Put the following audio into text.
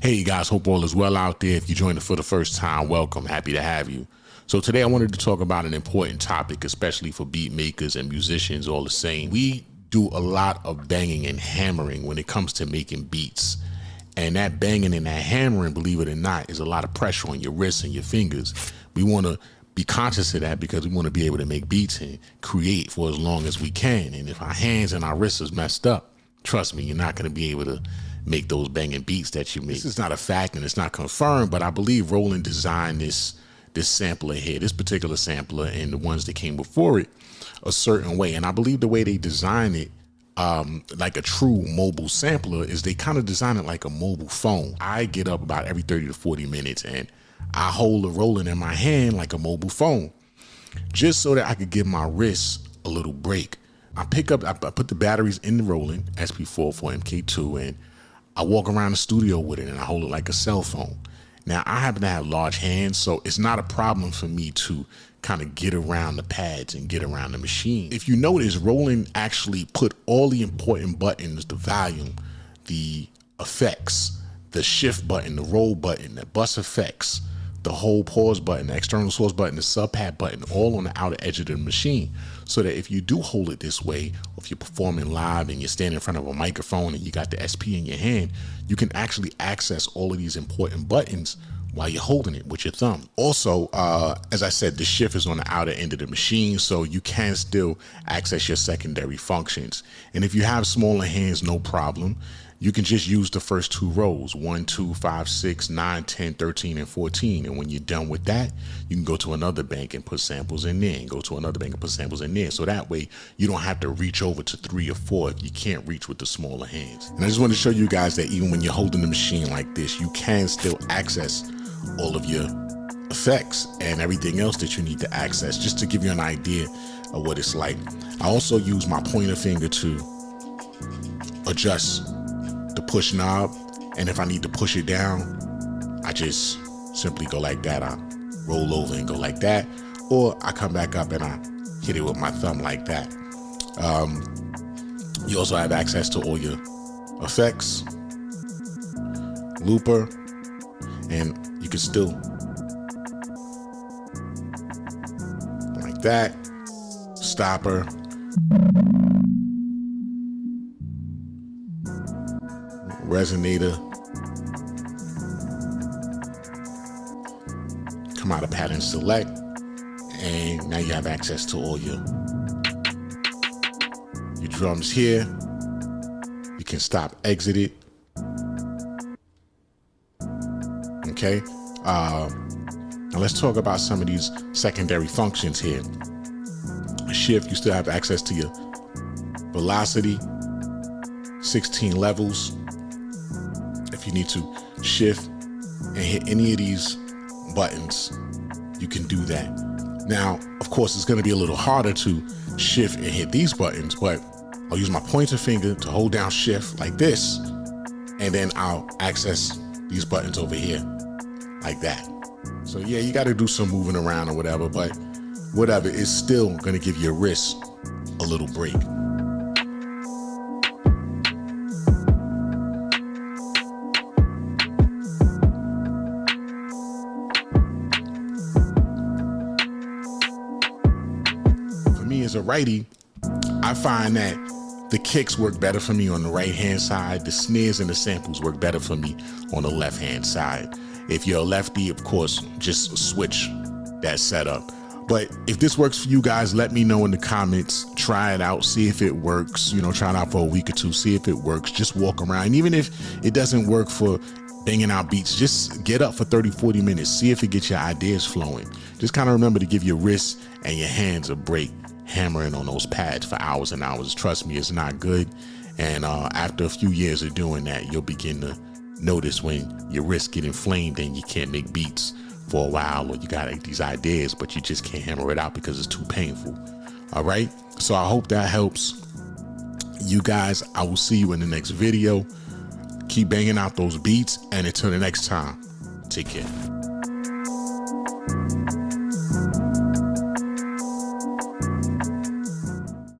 Hey guys, hope all is well out there. If you joined us for the first time, welcome. Happy to have you. So today I wanted to talk about an important topic, especially for beat makers and musicians all the same. We do a lot of banging and hammering when it comes to making beats. And that banging and that hammering, believe it or not, is a lot of pressure on your wrists and your fingers. We want to be conscious of that because we want to be able to make beats and create for as long as we can. And if our hands and our wrists is messed up, trust me, you're not going to be able to make those banging beats that you make. This is not a fact and it's not confirmed, but I believe Roland designed this sampler here, this particular sampler, and the ones that came before it a certain way. And I believe the way they design it, like a true mobile sampler, is they kind of design it like a mobile phone. I get up about every 30 to 40 minutes and I hold a Roland in my hand like a mobile phone, just so that I could give my wrists a little break. I put the batteries in the Roland SP4 for MK2, and I walk around the studio with it and I hold it like a cell phone. Now, I happen to have large hands, so it's not a problem for me to kind of get around the pads and get around the machine. If you notice, Roland actually put all the important buttons, the volume, the effects, the shift button, the roll button, the bus effects, the whole pause button, the external source button, the sub pad button, all on the outer edge of the machine. So that if you do hold it this way, or if you're performing live and you're standing in front of a microphone and you got the SP in your hand, you can actually access all of these important buttons while you're holding it with your thumb. Also, as I said, the shift is on the outer end of the machine, so you can still access your secondary functions. And if you have smaller hands, no problem. You can just use the first two rows, 1, 2, 5, 6, 9, 10, 13, and 14. And when you're done with that, you can go to another bank and put samples in there, and go to another bank and put samples in there. So that way you don't have to reach over to 3 or 4 if you can't reach with the smaller hands. And I just want to show you guys that even when you're holding the machine like this, you can still access all of your effects and everything else that you need to access, just to give you an idea of what it's like. I also use my pointer finger to adjust the push knob, and if I need to push it down, I just simply go like that. I roll over and go like that, or I come back up and I hit it with my thumb like that. You also have access to all your effects, looper, and you can still like that, stopper, resonator, come out of pattern select, and now you have access to all your drums here. You can stop, exit it. Okay, now let's talk about some of these secondary functions here. Shift, you still have access to your velocity, 16 levels. If you need to shift and hit any of these buttons, you can do that. Now, of course, it's going to be a little harder to shift and hit these buttons, but I'll use my pointer finger to hold down shift like this, and then I'll access these buttons over here like that. So yeah, you got to do some moving around or whatever, but whatever, it's still going to give your wrist a little break. As a righty, I find that the kicks work better for me on the right hand side. The snares and the samples work better for me on the left hand side. If you're a lefty, of course, just switch that setup. But if this works for you guys, let me know in the comments. Try it out, see if it works. You know, try it out for a week or two, see if it works. Just walk around. And even if it doesn't work for banging out beats, just get up for 30, 40 minutes. See if it gets your ideas flowing. Just kind of remember to give your wrists and your hands a break. Hammering on those pads for hours and hours, trust me, it's not good. And after a few years of doing that, you'll begin to notice when your wrists get inflamed and you can't make beats for a while, or you got these ideas but you just can't hammer it out because it's too painful. All right, so I hope that helps you guys. I will see you in the next video. Keep banging out those beats, and until the next time, take care.